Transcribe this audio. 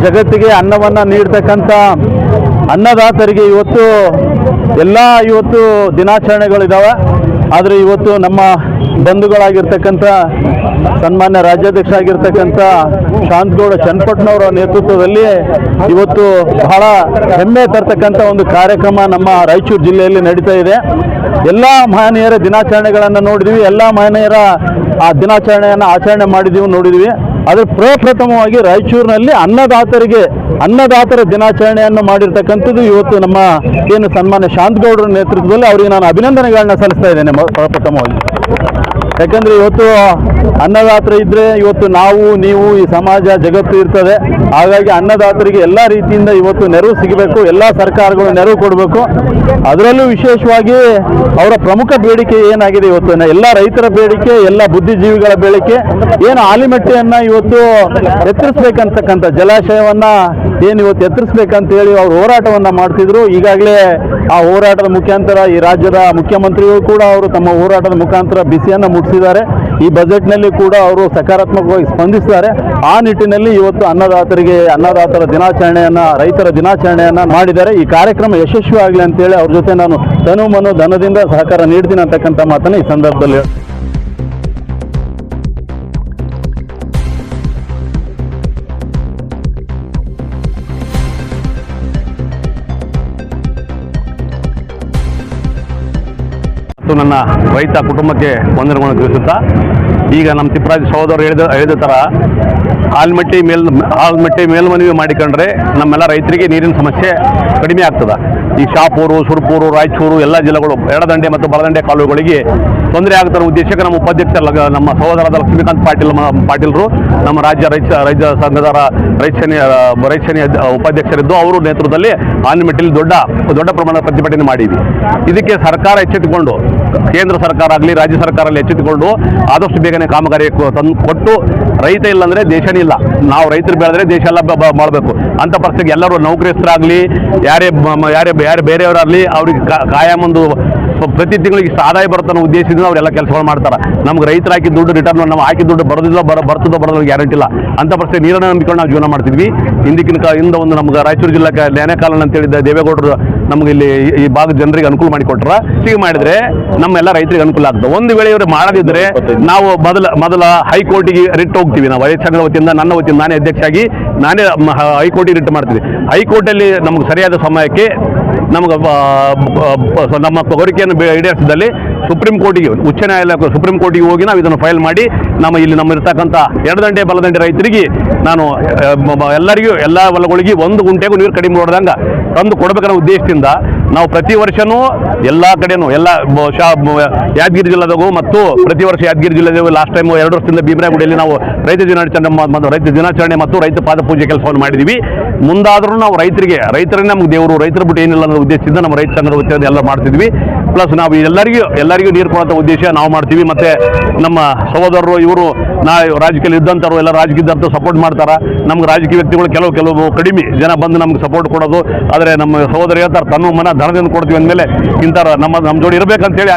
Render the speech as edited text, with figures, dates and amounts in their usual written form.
ಜಗತ್ತಿಗೆ ಅನ್ನವನ್ನು ನೀಡ್ತಕ್ಕಂಥ ಅನ್ನದಾತರಿಗೆ ಇವತ್ತು ದಿನಾಚರಣೆಗಳಿದ್ದಾವೆ. ಆದರೆ ಇವತ್ತು ನಮ್ಮ ಬಂಧುಗಳಾಗಿರ್ತಕ್ಕಂಥ ಸನ್ಮಾನ್ಯ ರಾಜ್ಯಾಧ್ಯಕ್ಷ ಆಗಿರ್ತಕ್ಕಂಥ ಶಾಂತಗೌಡ ಚನ್ನಪಟ್ಟಣವರ ನೇತೃತ್ವದಲ್ಲಿ ಇವತ್ತು ಬಹಳ ಹೆಮ್ಮೆ ತರ್ತಕ್ಕಂಥ ಒಂದು ಕಾರ್ಯಕ್ರಮ ನಮ್ಮ ರಾಯಚೂರು ಜಿಲ್ಲೆಯಲ್ಲಿ ನಡೀತಾ ಇದೆ. ಎಲ್ಲ ಮಹನೀಯರ ದಿನಾಚರಣೆಗಳನ್ನು ನೋಡಿದ್ವಿ, ಎಲ್ಲ ಮಹನೀಯರ ಆ ದಿನಾಚರಣೆಯನ್ನು ಆಚರಣೆ ಮಾಡಿದ್ದೀವಿ ನೋಡಿದ್ವಿ. ಆದರೆ ಪ್ರಪ್ರಥಮವಾಗಿ ರಾಯಚೂರಿನಲ್ಲಿ ಅನ್ನದಾತರ ದಿನಾಚರಣೆಯನ್ನು ಮಾಡಿರ್ತಕ್ಕಂಥದ್ದು ಇವತ್ತು ನಮ್ಮ ಏನು ಸನ್ಮಾನ್ಯ ಶಾಂತಗೌಡರ ನೇತೃತ್ವದಲ್ಲಿ ಅವರಿಗೆ ನಾನು ಅಭಿನಂದನೆಗಳನ್ನ ಸಲ್ಲಿಸ್ತಾ ಇದ್ದೇನೆ ಪ್ರಪ್ರಥಮವಾಗಿ. ಯಾಕಂದರೆ ಇವತ್ತು ಅನ್ನದಾತರು ಇದ್ದರೆ ಇವತ್ತು ನಾವು ನೀವು ಈ ಸಮಾಜ ಜಗತ್ತು ಇರ್ತದೆ. ಹಾಗಾಗಿ ಅನ್ನದಾತರಿಗೆ ಎಲ್ಲ ರೀತಿಯಿಂದ ಇವತ್ತು ನೆರವು ಸಿಗಬೇಕು, ಎಲ್ಲ ಸರ್ಕಾರಗಳು ನೆರವು ಕೊಡಬೇಕು. ಅದರಲ್ಲೂ ವಿಶೇಷವಾಗಿ ಅವರ ಪ್ರಮುಖ ಬೇಡಿಕೆ ಏನಾಗಿದೆ ಇವತ್ತು ಎಲ್ಲ ರೈತರ ಬೇಡಿಕೆ, ಎಲ್ಲ ಬುದ್ಧಿಜೀವಿಗಳ ಬೇಡಿಕೆ ಏನು ಆಲಿಮಟ್ಟಿಯನ್ನು ಇವತ್ತು ಎತ್ತರಿಸ್ಬೇಕಂತಕ್ಕಂಥ ಜಲಾಶಯವನ್ನು ಏನು ಇವತ್ತು ಎತ್ತರಿಸ್ಬೇಕಂತೇಳಿ ಅವರು ಹೋರಾಟವನ್ನು ಮಾಡ್ತಿದ್ರು. ಈಗಾಗಲೇ ಆ ಹೋರಾಟದ ಮುಖಾಂತರ ಈ ರಾಜ್ಯದ ಮುಖ್ಯಮಂತ್ರಿಗಳು ಕೂಡ ಅವರು ತಮ್ಮ ಹೋರಾಟದ ಮುಖಾಂತರ ಬಿಸಿಯನ್ನು ಮುಟ್ಟಿಸಿದ್ದಾರೆ. ಈ ಬಜೆಟ್ನಲ್ಲಿ ಕೂಡ ಅವರು ಸಕಾರಾತ್ಮಕವಾಗಿ ಸ್ಪಂದಿಸಿದ್ದಾರೆ. ಆ ನಿಟ್ಟಿನಲ್ಲಿ ಇವತ್ತು ಅನ್ನದಾತರ ದಿನಾಚರಣೆಯನ್ನು, ರೈತರ ದಿನಾಚರಣೆಯನ್ನು ಮಾಡಿದ್ದಾರೆ. ಈ ಕಾರ್ಯಕ್ರಮ ಯಶಸ್ವಿ ಆಗಲಿ ಅಂತೇಳಿ ಅವ್ರ ಜೊತೆ ನಾನು ತನು ಮನು ಧನದಿಂದ ಸಹಕಾರ ನೀಡ್ತೀನಿ ಅಂತಕ್ಕಂಥ ಮಾತನ್ನು ಈ ಸಂದರ್ಭದಲ್ಲಿ ನನ್ನ ರೈತ ಕುಟುಂಬಕ್ಕೆ ವಂದನೆಗಳನ್ನು ತಿಳಿಸುತ್ತಾ, ಈಗ ನಮ್ಮ ತಿಪ್ಪರಾಜ ಸಹೋದರರು ಹೇಳಿದ ಥರ ಆಲ್ಮಟ್ಟಿ ಮೇಲ್ಮನವಿ ಮಾಡಿಕೊಂಡ್ರೆ ನಮ್ಮೆಲ್ಲ ರೈತರಿಗೆ ನೀರಿನ ಸಮಸ್ಯೆ ಕಡಿಮೆ ಆಗ್ತದೆ. ಈ ಶಾಪೂರು, ಸುರಪೂರು, ರಾಯಚೂರು ಎಲ್ಲ ಜಿಲ್ಲೆಗಳು ಎಡದಂಡೆ ಮತ್ತು ಬಲದಂಡೆ ಕಾಲುವೆಗಳಿಗೆ ತೊಂದರೆ ಆಗ್ತಾರ ಉದ್ದೇಶಕ್ಕೆ ನಮ್ಮ ಉಪಾಧ್ಯಕ್ಷ ನಮ್ಮ ಸಹೋದರದ ಲಕ್ಷ್ಮೀಕಾಂತ್ ಪಾಟೀಲ್ರು ನಮ್ಮ ರಾಜ್ಯ ರೈತ ಸಂಘದ ರೈತ ಸೇನೆ ಉಪಾಧ್ಯಕ್ಷರಿದ್ದು ಅವರು ನೇತೃತ್ವದಲ್ಲಿ ಆಲ್ಮಟ್ಟಿಯಲ್ಲಿ ದೊಡ್ಡ ಪ್ರಮಾಣದ ಪ್ರತಿಭಟನೆ ಮಾಡಿದ್ವಿ. ಇದಕ್ಕೆ ಸರ್ಕಾರ ಎಚ್ಚೆತ್ತುಕೊಂಡು, ಕೇಂದ್ರ ಸರ್ಕಾರ ಆಗಲಿ ರಾಜ್ಯ ಸರ್ಕಾರ ಎಚ್ಚೆತ್ತುಕೊಂಡು ಆದಷ್ಟು ಬೇಗನೆ ಕಾಮಗಾರಿ ಕೊಟ್ಟು, ರೈತ ಇಲ್ಲಾಂದರೆ ದೇಶನೇ ಇಲ್ಲ. ನಾವು ರೈತರು ಬೆಳೆದ್ರೆ ದೇಶ ಎಲ್ಲ ಮಾಡಬೇಕು ಅಂತ ಪರಿಸ್ಥಿತಿಗೆ ಎಲ್ಲರೂ ನೌಕರಸ್ಥರಾಗಲಿ ಯಾರೇ ಬೇರೆಯವರಾಗಲಿ ಅವ್ರಿಗೆ ಕಾಯಂ ಒಂದು ಪ್ರತಿ ತಿಂಗಳಿಗೆ ಆದಾಯ ಬರುತ್ತೋ ಉದ್ದೇಶದಿಂದ ಅವರೆಲ್ಲ ಕೆಲಸಗಳು ಮಾಡ್ತಾರೆ. ನಮ್ಗೆ ರೈತರು ಹಾಕಿ ದುಡ್ಡು ರಿಟರ್ನ್ ನಾವು ಹಾಕಿ ದುಡ್ಡು ಬರ್ತದೋ ಬರೋದು ಗ್ಯಾರಂಟಿ ಇಲ್ಲ ಅಂತ ಪರಿಸ್ಥಿತಿ ನೀರನ್ನು ನಂಬಿಕೊಂಡು ನಾವು ಜೀವನ ಮಾಡ್ತಿದ್ವಿ. ಹಿಂದ ಒಂದು ನಮ್ಗೆ ರಾಯಚೂರು ಜಿಲ್ಲೆಗೆ ಲ್ಯಾನೆಕಾಲನ್ ಅಂತ ಹೇಳಿದ ದೇವೇಗೌಡರು ನಮ್ಗೆ ಇಲ್ಲಿ ಈ ಭಾಗದ ಜನರಿಗೆ ಅನುಕೂಲ ಮಾಡಿಕೊಟ್ರ. ಹೀಗೆ ಮಾಡಿದ್ರೆ ನಮ್ಮೆಲ್ಲ ರೈತರಿಗೆ ಅನುಕೂಲ ಆಗ್ತದೆ. ಒಂದು ವೇಳೆ ಇವರು ಮಾಡದಿದ್ದರೆ ನಾವು ಮೊದಲ ಹೈಕೋರ್ಟಿಗೆ ರಿಟ್ ಹೋಗ್ತೀವಿ. ನಾವು ರೈತ ಸಂಘದ ವತಿಯಿಂದ ನನ್ನ ವತಿಯಿಂದ ನಾನೇ ಅಧ್ಯಕ್ಷ ನಾನೇ ಹೈಕೋರ್ಟಿಗೆ ರಿಟ್ ಮಾಡ್ತೀವಿ. ಹೈಕೋರ್ಟಲ್ಲಿ ನಮ್ಗೆ ಸರಿಯಾದ ಸಮಯಕ್ಕೆ ನಮಗೆ ನಮ್ಮ ಕೋರಿಕೆಯನ್ನು ಈಡೇರಿಸಿದಲ್ಲಿ ಸುಪ್ರೀಂ ಕೋರ್ಟಿಗೆ, ಉಚ್ಚ ನ್ಯಾಯಾಲಯ ಸುಪ್ರೀಂ ಕೋರ್ಟಿಗೆ ಹೋಗಿ ನಾವು ಇದನ್ನು ಫೈಲ್ ಮಾಡಿ ನಮ್ಮ ಇರ್ತಕ್ಕಂಥ ಎಡದಂಡೆ ಬಲದಂಡೆ ರೈತರಿಗೆ ನಾನು ಎಲ್ಲರಿಗೂ ಎಲ್ಲ ಹೊಲಗಳಿಗೆ 1 ಗುಂಟೆಗೂ ನೀರು ಕಡಿಮೆ ನೋಡ್ದಂಗೆ ತಂದು ಕೊಡಬೇಕನ್ನೋ ಉದ್ದೇಶದಿಂದ ನಾವು ಪ್ರತಿ ವರ್ಷವೂ ಎಲ್ಲ ಕಡೆನೂ ಯಾದಗಿರಿ ಜಿಲ್ಲೆದಾಗೂ ಮತ್ತು ಪ್ರತಿ ವರ್ಷ ಯಾದಗಿರಿ ಜಿಲ್ಲೆದಾಗೂ ಲಾಸ್ಟ್ ಟೈಮ್ 2 ವರ್ಷದಿಂದ ಭೀಮರಾಯಗುಡಿಯಲ್ಲಿ ನಾವು ರೈತ ದಿನಾಚರಣೆ ಮತ್ತು ರೈತ ಪಾದ ಪೂಜೆ ಕೆಲಸವನ್ನು ಮಾಡಿದ್ದೀವಿ. ಮುಂದಾದರೂ ನಾವು ರೈತರೇ ನಮ್ಗೆ ದೇವರು, ರೈತರ ಬಿಟ್ಟು ಏನಿಲ್ಲ ಅನ್ನೋ ಉದ್ದೇಶದಿಂದ ನಮ್ಮ ರೈತ ಸಂಘದ ವತಿಯಿಂದ ಎಲ್ಲ ಮಾಡ್ತಿದ್ವಿ. ಪ್ಲಸ್ ನಾವು ಎಲ್ಲರಿಗೂ ನೀರು ಕೊಡುವಂಥ ಉದ್ದೇಶ ನಾವು ಮಾಡ್ತೀವಿ. ಮತ್ತು ನಮ್ಮ ಸಹೋದರರು ಇವರು ರಾಜಕೀಯ ಇದ್ದಂಥವ್ರು ಎಲ್ಲ ರಾಜಕೀಯದಂತ ಸಪೋರ್ಟ್ ಮಾಡ್ತಾರೆ. ನಮ್ಗೆ ರಾಜಕೀಯ ವ್ಯಕ್ತಿಗಳು ಕೆಲವು ಕಡಿಮೆ ಜನ ಬಂದು ನಮ್ಗೆ ಸಪೋರ್ಟ್ ಕೊಡೋದು. ಆದರೆ ನಮ್ಮ ಸಹೋದರ ಹೇಳ್ತಾರೆ, ತನ್ನ ಮನ ಧನದಿಂದ ಕೊಡ್ತೀವಿ ಅಂದಮೇಲೆ ಇಂಥವ್ರು ನಮ್ಮ ಜೋಡಿ ಇರಬೇಕಂತೇಳಿ